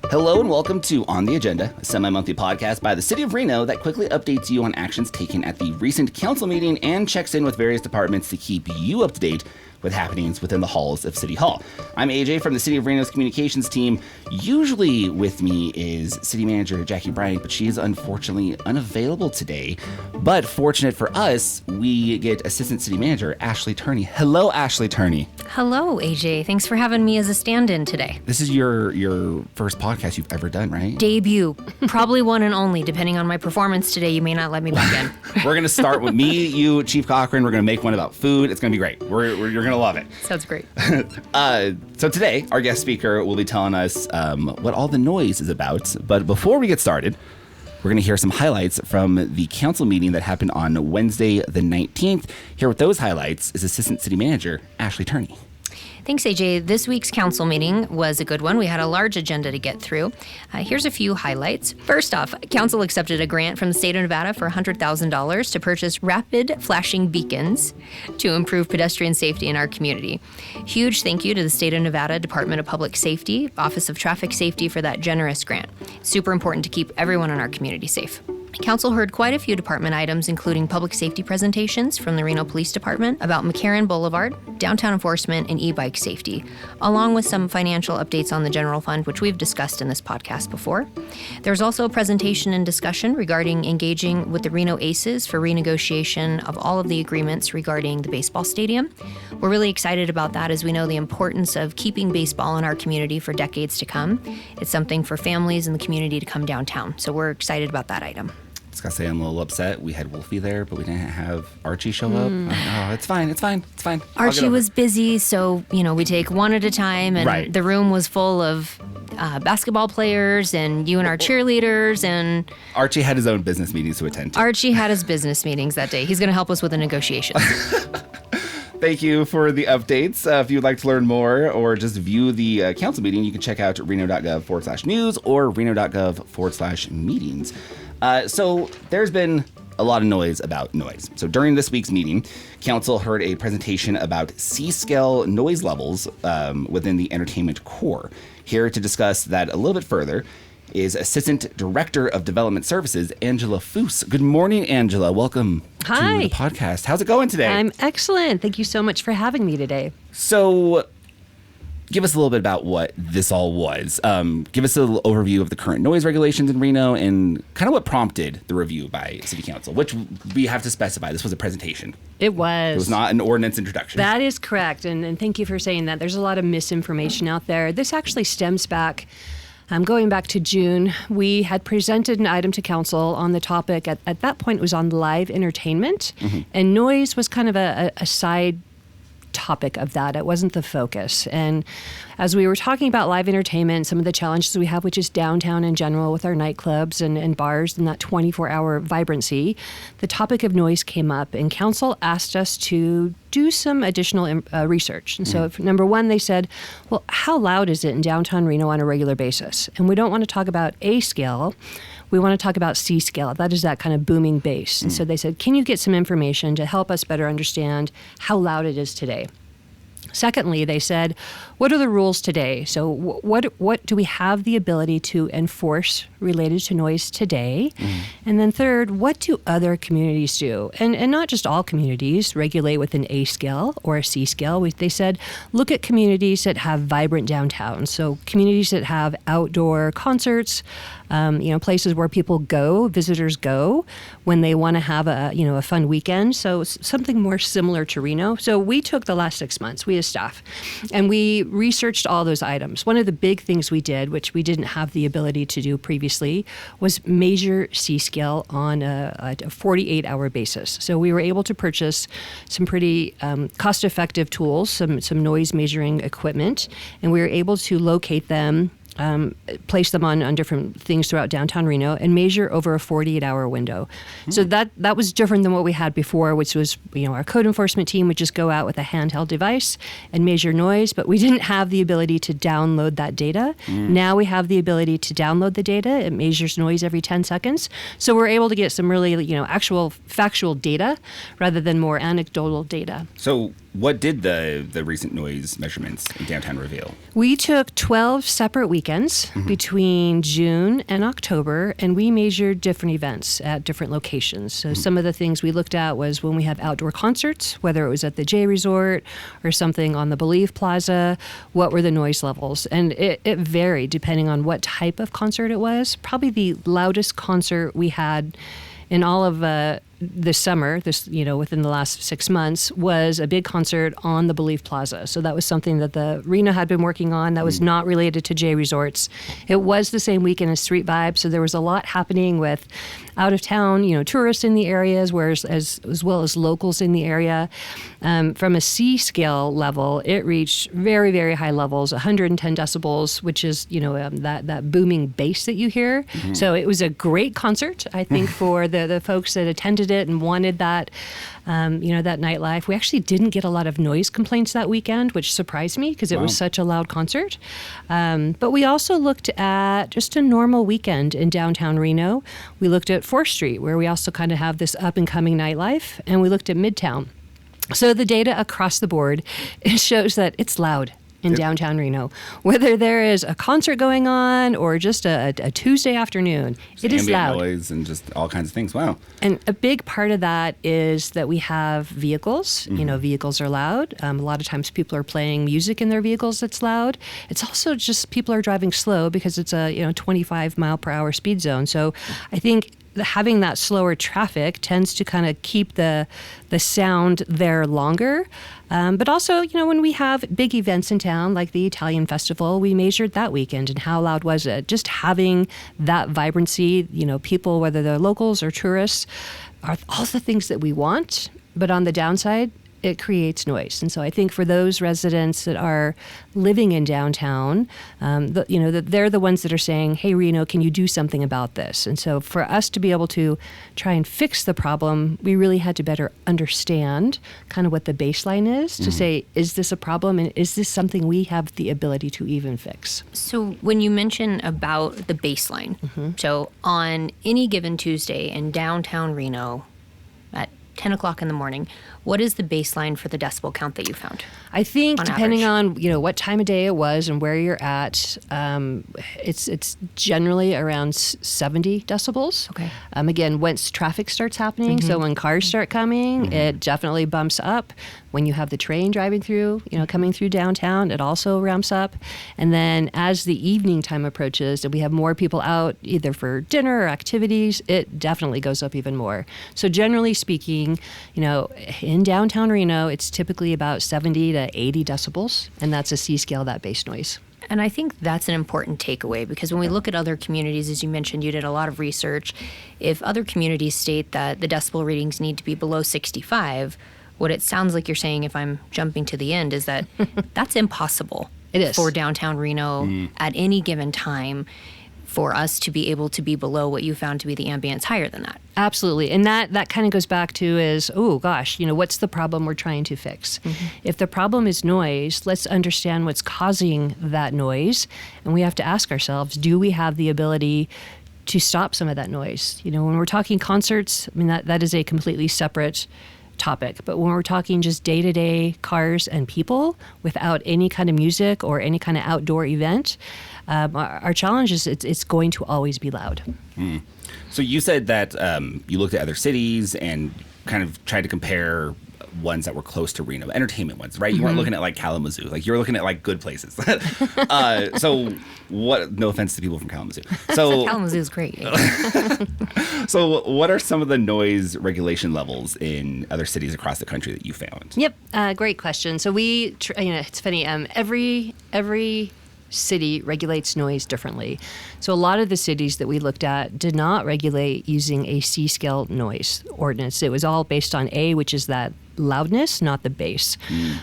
Hello and welcome to On the Agenda, a semi-monthly podcast by the City of Reno that quickly updates you on actions taken at the recent council meeting and checks in with various departments to keep you up to date with happenings within the halls of City Hall. I'm AJ from the City of Reno's communications team. Usually with me is City Manager Jackie Bryant, but she is unfortunately unavailable today. But fortunate for us, we get Assistant City Manager Ashley Turney. Hello, Ashley Turney. Hello, AJ. Thanks for having me as a stand-in today. This is your first podcast you've ever done, right? Debut. Probably one and only. Depending on my performance today, you may not let me back in. We're going to start with me, you, Chief Cochran. We're going to make one about food. It's going to be great. You're going to love it. Sounds great. So today, our guest speaker will be telling us what all the noise is about. But before we get started, we're going to hear some highlights from the council meeting that happened on Wednesday the 19th. Here with those highlights is Assistant City Manager Ashley Turney. Thanks, AJ. This week's council meeting was a good one. We had a large agenda to get through. Here's a few highlights. First off, council accepted a grant from the state of Nevada for $100,000 to purchase rapid flashing beacons to improve pedestrian safety in our community. Huge thank you to the state of Nevada Department of Public Safety, Office of Traffic Safety for that generous grant. Super important to keep everyone in our community safe. Council heard quite a few department items, including public safety presentations from the Reno Police Department about McCarran Boulevard, downtown enforcement, and e-bike safety, along with some financial updates on the general fund, which we've discussed in this podcast before. There was also a presentation and discussion regarding engaging with the Reno Aces for renegotiation of all of the agreements regarding the baseball stadium. We're really excited about that as we know the importance of keeping baseball in our community for decades to come. It's something for families and the community to come downtown, so we're excited about that item. I was going to say I'm a little upset. We had Wolfie there, but we didn't have Archie show up. Oh, it's fine. Archie was busy, so, we take one at a time, and right. The room was full of basketball players and you and our cheerleaders, and Archie had his own business meetings to attend to. Archie had his business meetings that day. He's going to help us with the negotiations. Thank you for the updates. If you'd like to learn more or just view the council meeting, you can check out reno.gov/news or reno.gov/meetings. So there's been a lot of noise about noise. So during this week's meeting, council heard a presentation about C-scale noise levels within the entertainment core. Here to discuss that a little bit further is Assistant Director of Development Services, Angela Foose. Good morning, Angela. Welcome to the podcast. How's it going today? I'm excellent. Thank you so much for having me today. So give us a little bit about what this all was. Give us a little overview of the current noise regulations in Reno and kind of what prompted the review by City Council, which we have to specify. This was a presentation. It was. It was not an ordinance introduction. That is correct. And thank you for saying that. There's a lot of misinformation out there. This actually stems back going back to June. We had presented an item to council on the topic. At that point, it was on live entertainment. Mm-hmm. And noise was kind of a side topic of that. It wasn't the focus. And as we were talking about live entertainment, some of the challenges we have, which is downtown in general with our nightclubs and bars and that 24-hour vibrancy, the topic of noise came up, and council asked us to do some additional research. And so, number one, they said, well, how loud is it in downtown Reno on a regular basis? And we don't want to talk about A scale. We want to talk about C scale. That is that kind of booming bass. And so they said, can you get some information to help us better understand how loud it is today? Secondly, they said, what are the rules today? So what do we have the ability to enforce related to noise today? And then third, what do other communities do? And not just all communities regulate with an A scale or a C scale. They said, look at communities that have vibrant downtowns. So communities that have outdoor concerts, places where people go, visitors go when they want to have a fun weekend. So something more similar to Reno. So we took the last 6 months, we as staff, and we researched all those items. One of the big things we did, which we didn't have the ability to do previously, was measure C-scale on a 48-hour basis. So we were able to purchase some pretty cost-effective tools, some noise measuring equipment, and we were able to locate them, place them on different things throughout downtown Reno and measure over a 48-hour window. So that was different than what we had before, which was, our code enforcement team would just go out with a handheld device and measure noise, but we didn't have the ability to download that data. Now we have the ability to download the data. It measures noise every 10 seconds. So we're able to get some really, actual factual data rather than more anecdotal data. So what did the recent noise measurements in downtown reveal? We took 12 separate weekends between June and October, and we measured different events at different locations. So some of the things we looked at was when we have outdoor concerts, whether it was at the J Resort or something on the Believe Plaza, what were the noise levels? And it varied depending on what type of concert it was. Probably the loudest concert we had in all of this summer, within the last 6 months, was a big concert on the Believe Plaza. So that was something that the Reno had been working on that was not related to J Resorts. It was the same weekend as Street Vibe, so there was a lot happening with out of town, tourists in the areas, as well as locals in the area. From a C scale level, it reached very, very high levels, 110 decibels, which is that booming bass that you hear. So it was a great concert, I think, for the folks that attended it and wanted that, that nightlife. We actually didn't get a lot of noise complaints that weekend, which surprised me because it was such a loud concert. But we also looked at just a normal weekend in downtown Reno. We looked at 4th Street, where we also kind of have this up and coming nightlife, and we looked at Midtown. So the data across the board, it shows that it's loud in downtown Reno. Whether there is a concert going on or just a Tuesday afternoon, it is loud. Noise and just all kinds of things. Wow. And a big part of that is that we have vehicles. Vehicles are loud. A lot of times people are playing music in their vehicles that's loud. It's also just people are driving slow because it's a 25 mile per hour speed zone. So I think having that slower traffic tends to kind of keep the sound there longer. But also, when we have big events in town, like the Italian Festival, we measured that weekend and how loud was it. Just having that vibrancy, people, whether they're locals or tourists, are all the things that we want. But on the downside, it creates noise. And so I think for those residents that are living in downtown, they're the ones that are saying, hey, Reno, can you do something about this? And so for us to be able to try and fix the problem, we really had to better understand kind of what the baseline is to say, is this a problem? And is this something we have the ability to even fix? So when you mention about the baseline, so on any given Tuesday in downtown Reno at 10 o'clock in the morning, what is the baseline for the decibel count that you found? I think depending average? on what time of day it was and where you're at, it's generally around 70 decibels. Okay. Again, once traffic starts happening, so when cars start coming, it definitely bumps up. When you have the train driving through, coming through downtown, it also ramps up. And then as the evening time approaches and we have more people out either for dinner or activities, it definitely goes up even more. So generally speaking, in downtown Reno, it's typically about 70 to 80 decibels, and that's a C scale, that bass noise. And I think that's an important takeaway because when we look at other communities, as you mentioned, you did a lot of research. If other communities state that the decibel readings need to be below 65, what it sounds like you're saying, if I'm jumping to the end, is that that's impossible. It is. For downtown Reno at any given time for us to be able to be below what you found to be the ambience higher than that. Absolutely. And that kind of goes back to is, what's the problem we're trying to fix? If the problem is noise, let's understand what's causing that noise. And we have to ask ourselves, do we have the ability to stop some of that noise? When we're talking concerts, that is a completely separate topic. But when we're talking just day-to-day cars and people without any kind of music or any kind of outdoor event, our challenge is it's going to always be loud. So you said that you looked at other cities and kind of tried to compare ones that were close to Reno, entertainment ones, right? You weren't looking at like Kalamazoo, like you were looking at like good places. So what, no offense to people from Kalamazoo. So Kalamazoo is great. So what are some of the noise regulation levels in other cities across the country that you found? Yep, great question. So it's funny, every city regulates noise differently. So a lot of the cities that we looked at did not regulate using a C scale noise ordinance. It was all based on A, which is that loudness, not the bass.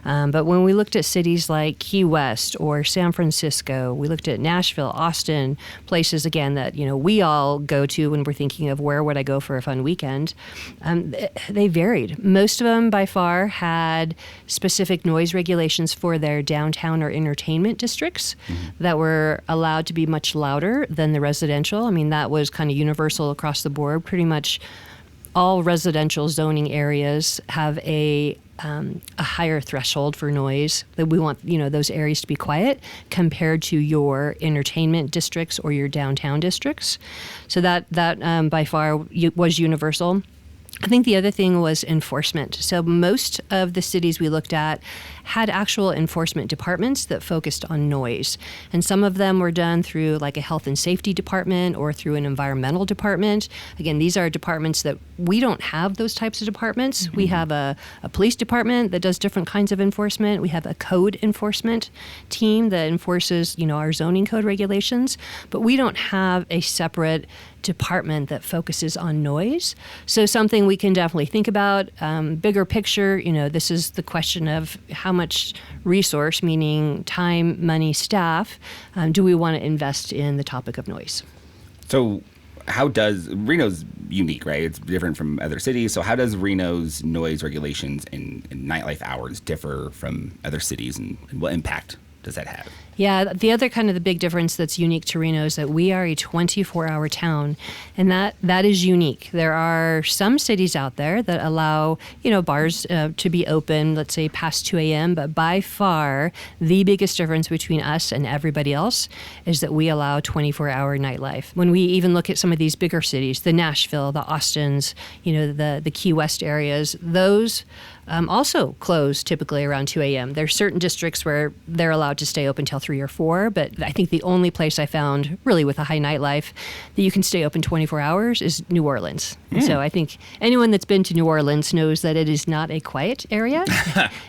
But when we looked at cities like Key West or San Francisco, we looked at Nashville, Austin, places again that we all go to when we're thinking of where would I go for a fun weekend. They varied. Most of them by far had specific noise regulations for their downtown or entertainment districts that were allowed to be much louder than the residential. That was kind of universal across the board. Pretty much all residential zoning areas have a a higher threshold for noise, that we want, those areas to be quiet compared to your entertainment districts or your downtown districts. So that by far was universal. I think the other thing was enforcement. So most of the cities we looked at had actual enforcement departments that focused on noise. And some of them were done through like a health and safety department or through an environmental department. Again, these are departments that we don't have those types of departments. Mm-hmm. We have a police department that does different kinds of enforcement. We have a code enforcement team that enforces, our zoning code regulations. But we don't have a separate department that focuses on noise. So something we can definitely think about. Bigger picture, this is the question of how much resource, meaning time, money, staff, do we want to invest in the topic of noise? So Reno's unique, right? It's different from other cities. So how does Reno's noise regulations and nightlife hours differ from other cities, and what impact does that have? Yeah, the other kind of the big difference that's unique to Reno is that we are a 24-hour town, and that is unique. There are some cities out there that allow, bars to be open, let's say past 2 a.m., but by far the biggest difference between us and everybody else is that we allow 24-hour nightlife. When we even look at some of these bigger cities, the Nashville, the Austins, the Key West areas, those also close typically around 2 a.m. There's certain districts where they're allowed to stay open till 3 or 4, but I think the only place I found really with a high nightlife that you can stay open 24 hours is New Orleans. So I think anyone that's been to New Orleans knows that it is not a quiet area.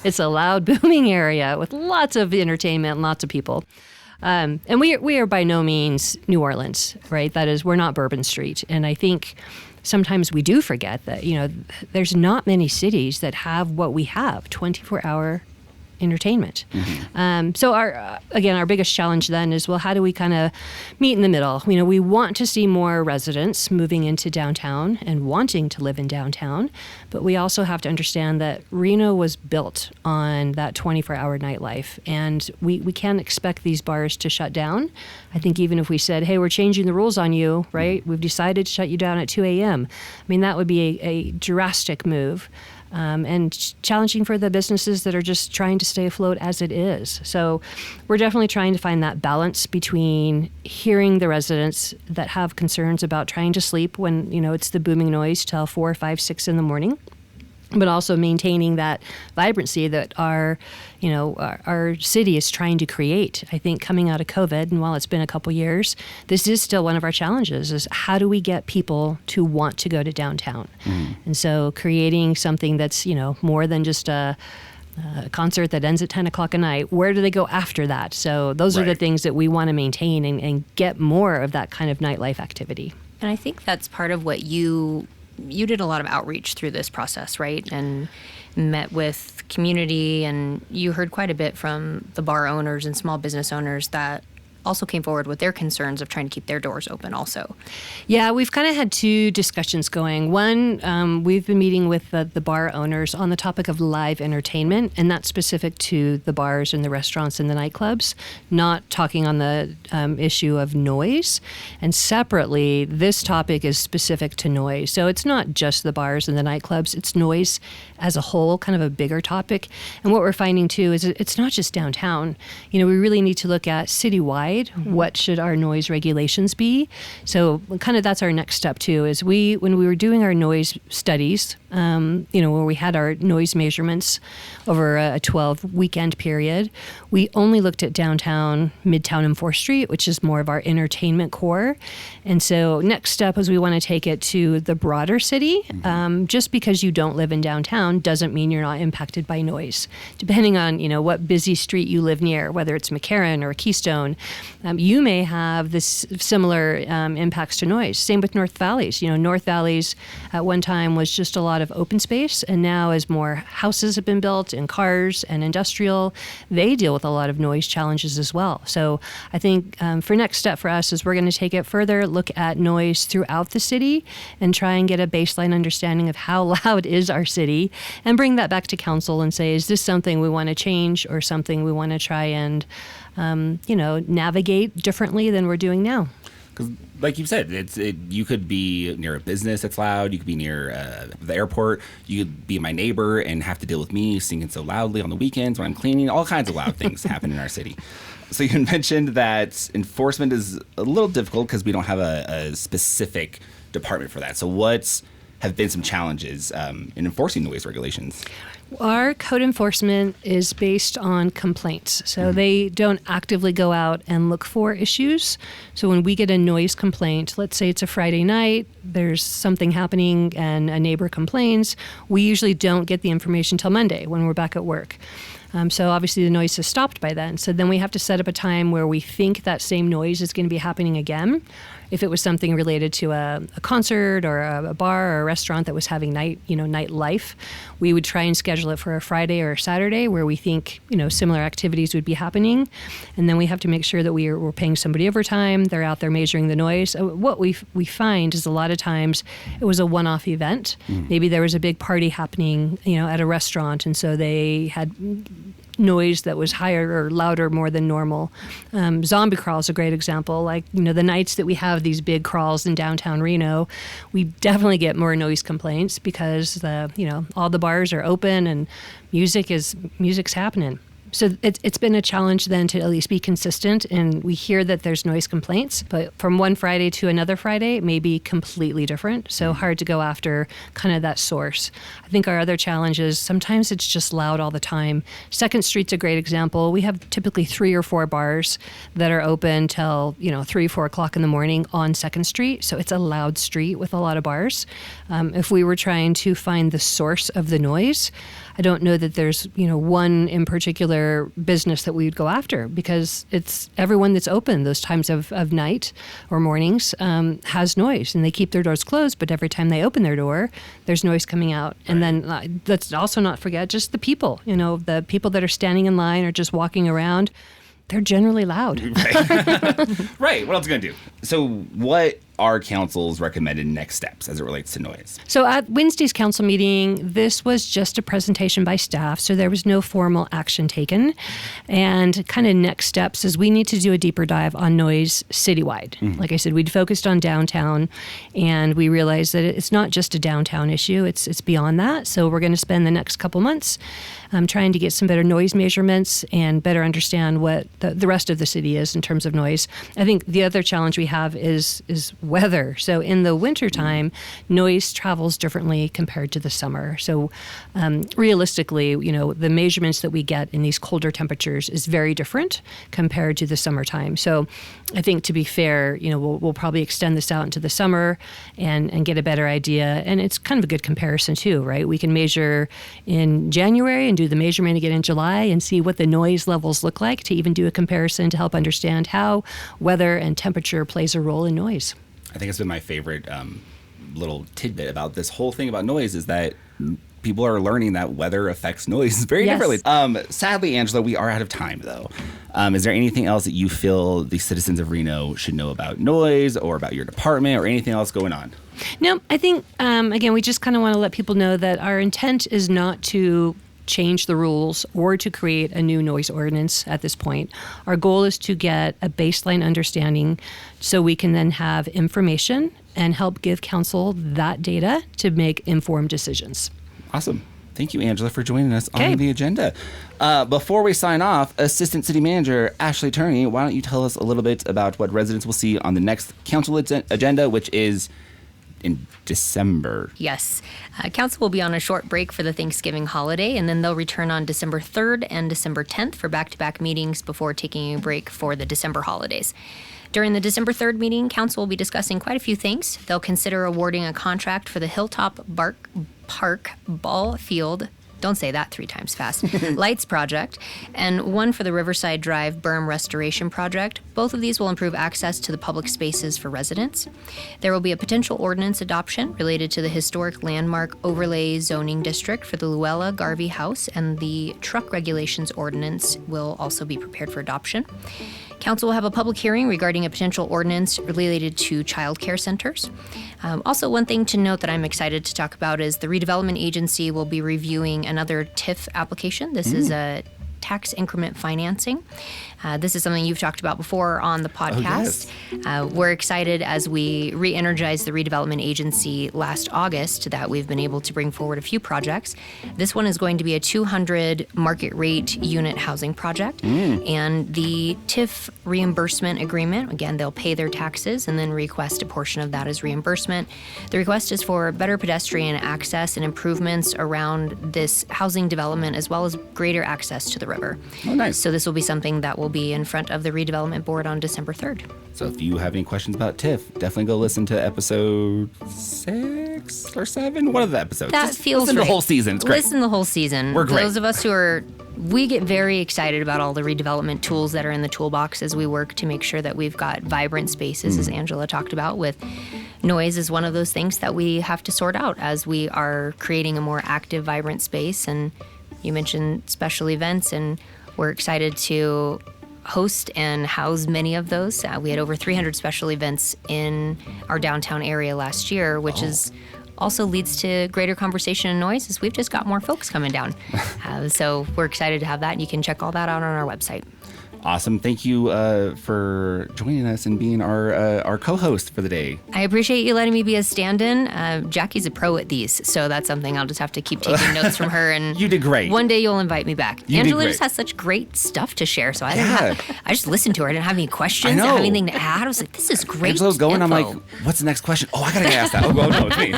It's a loud, booming area with lots of entertainment and lots of people. And we are by no means New Orleans, right? That is, we're not Bourbon Street. And I think sometimes we do forget that, there's not many cities that have what we have, 24-hour entertainment. Mm-hmm. So our biggest challenge then is, well, how do we kind of meet in the middle? We want to see more residents moving into downtown and wanting to live in downtown, but we also have to understand that Reno was built on that 24-hour nightlife, and we can't expect these bars to shut down. I think even if we said, hey, we're changing the rules on you, right? We've decided to shut you down at 2 a.m. That would be a drastic move. And challenging for the businesses that are just trying to stay afloat as it is. So we're definitely trying to find that balance between hearing the residents that have concerns about trying to sleep when, it's the booming noise till 4, 5, 6 in the morning, but also maintaining that vibrancy that our city is trying to create. I think coming out of COVID, and while it's been a couple years, this is still one of our challenges, is how do we get people to want to go to downtown? And so creating something that's, more than just a concert that ends at 10 o'clock at night, where do they go after that? So those are the things that we want to maintain and get more of that kind of nightlife activity. And I think that's part of what you did a lot of outreach through this process, right? And met with community, and you heard quite a bit from the bar owners and small business owners that also came forward with their concerns of trying to keep their doors open also. Yeah, we've kind of had two discussions going. One, we've been meeting with the bar owners on the topic of live entertainment, and that's specific to the bars and the restaurants and the nightclubs, not talking on the issue of noise. And separately, this topic is specific to noise. So it's not just the bars and the nightclubs, it's noise as a whole, kind of a bigger topic. And what we're finding too is it's not just downtown. We really need to look at citywide. What should our noise regulations be? So kind of that's our next step too, is when we were doing our noise studies, where we had our noise measurements over a 12-weekend period, we only looked at downtown, Midtown, and 4th Street, which is more of our entertainment core. And so next step is we want to take it to the broader city. Just because you don't live in downtown doesn't mean you're not impacted by noise. Depending on, what busy street you live near, whether it's McCarran or Keystone, you may have this similar impacts to noise. Same with North Valleys. North Valleys at one time was just a lot of open space, and now as more houses have been built and cars and industrial, they deal with a lot of noise challenges as well. So I think for next step for us is we're going to take it further, look at noise throughout the city, and try and get a baseline understanding of how loud is our city, and bring that back to council and say, is this something we want to change or something we want to try and navigate differently than we're doing now? Because, like you said, you could be near a business that's loud. You could be near the airport. You could be my neighbor and have to deal with me singing so loudly on the weekends when I'm cleaning. All kinds of loud things happen in our city. So you mentioned that enforcement is a little difficult because we don't have a specific department for that. So what have been some challenges in enforcing noise regulations? Our code enforcement is based on complaints. So they don't actively go out and look for issues. So when we get a noise complaint, let's say it's a Friday night, there's something happening and a neighbor complains, we usually don't get the information till Monday when we're back at work. So obviously the noise has stopped by then. So then we have to set up a time where we think that same noise is going to be happening again. If it was something related to a concert or a bar or a restaurant that was having nightlife, we would try and schedule it for a Friday or a Saturday where we think similar activities would be happening, and then we have to make sure that we're paying somebody overtime. They're out there measuring the noise. What we find is a lot of times it was a one-off event. Maybe there was a big party happening, at a restaurant, and so they had noise that was higher or louder more than normal. Zombie crawl is a great example. Like, the nights that we have these big crawls in downtown Reno, we definitely get more noise complaints because all the bars are open and music's happening. So it's been a challenge then to at least be consistent, and we hear that there's noise complaints, but from one Friday to another Friday it may be completely different, so hard to go after kind of that source. I think our other challenge is sometimes it's just loud all the time. Second Street's a great example. We have typically 3 or 4 bars that are open till 3, 4 o'clock in the morning on Second Street, so it's a loud street with a lot of bars. If we were trying to find the source of the noise, I don't know that there's one in particular business that we would go after, because it's everyone that's open those times of night or mornings has noise, and they keep their doors closed, but every time they open their door there's noise coming out. And then let's also not forget just the people, the people that are standing in line or just walking around. They're generally loud. Right. What else are you going to do? So what are council's recommended next steps as it relates to noise? So at Wednesday's council meeting, this was just a presentation by staff, so there was no formal action taken. And kind of next steps is we need to do a deeper dive on noise citywide. Like I said, we'd focused on downtown, and we realized that it's not just a downtown issue, it's beyond that. So we're going to spend the next couple months trying to get some better noise measurements and better understand what the rest of the city is in terms of noise. I think the other challenge we have is weather. So in the wintertime, noise travels differently compared to the summer. So realistically, the measurements that we get in these colder temperatures is very different compared to the summertime. So I think, to be fair, we'll probably extend this out into the summer and get a better idea. And it's kind of a good comparison too, right? We can measure in January and do the measurement again in July and see what the noise levels look like, to even do a comparison to help understand how weather and temperature plays a role in noise. I think it's been my favorite little tidbit about this whole thing about noise is that people are learning that weather affects noise very differently. Sadly, Angela, we are out of time, though. Is there anything else that you feel the citizens of Reno should know about noise or about your department or anything else going on? No, I think, again, we just kind of want to let people know that our intent is not to change the rules or to create a new noise ordinance at this point. Our goal is to get a baseline understanding so we can then have information and help give council that data to make informed decisions. Awesome. Thank you, Angela, for joining us on the agenda. Before we sign off, Assistant City Manager Ashley Turney, why don't you tell us a little bit about what residents will see on the next council agenda, which is in December. Yes. Council will be on a short break for the Thanksgiving holiday, and then they'll return on December 3rd and December 10th for back-to-back meetings before taking a break for the December holidays. During the December 3rd meeting, Council will be discussing quite a few things. They'll consider awarding a contract for the Hilltop Park Ball Field, don't say that 3 times fast, Lights Project, and one for the Riverside Drive Berm Restoration Project. Both of these will improve access to the public spaces for residents. There will be a potential ordinance adoption related to the Historic Landmark Overlay Zoning District for the Luella Garvey House, and the Truck Regulations Ordinance will also be prepared for adoption. Council will have a public hearing regarding a potential ordinance related to child care centers. Also, one thing to note that I'm excited to talk about is the redevelopment agency will be reviewing another TIF application. This is a tax increment financing. This is something you've talked about before on the podcast. We're excited as we re-energized the redevelopment agency last August that we've been able to bring forward a few projects. This one is going to be a 200 market rate unit housing project. And the TIF reimbursement agreement, again, they'll pay their taxes and then request a portion of that as reimbursement. The request is for better pedestrian access and improvements around this housing development, as well as greater access to the river. Oh, nice. So this will be something that will be in front of the redevelopment board on December 3rd. So if you have any questions about TIF, definitely go listen to episode 6 or 7. One of the episodes. That Just feels listen right. the whole season. It's great. Listen the whole season. We're great. Those of us we get very excited about all the redevelopment tools that are in the toolbox as we work to make sure that we've got vibrant spaces, as Angela talked about, with noise is one of those things that we have to sort out as we are creating a more active, vibrant space. And you mentioned special events, and we're excited to host and house many of those. We had over 300 special events in our downtown area last year, which is also leads to greater conversation and noise as we've just got more folks coming down. So we're excited to have that, and you can check all that out on our website. Awesome. Thank you for joining us and being our co-host for the day. I appreciate you letting me be a stand-in. Jackie's a pro at these, so that's something I'll just have to keep taking notes from her. And You did great. One day you'll invite me back. You did Angela great. just has such great stuff to share, so I Yeah. I just listened to her. I didn't have any questions. I I didn't have know. anything to add. I was like, this is great. Angela's going. I'm info. like, what's the next question? Oh, I gotta get asked that. Oh, no, it's me.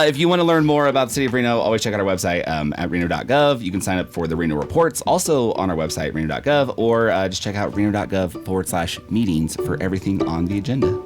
If you want to learn more about the city of Reno, always check out our website at reno.gov. You can sign up for the Reno reports, also on our website, reno.gov, or just check out reno.gov/meetings for everything on the agenda.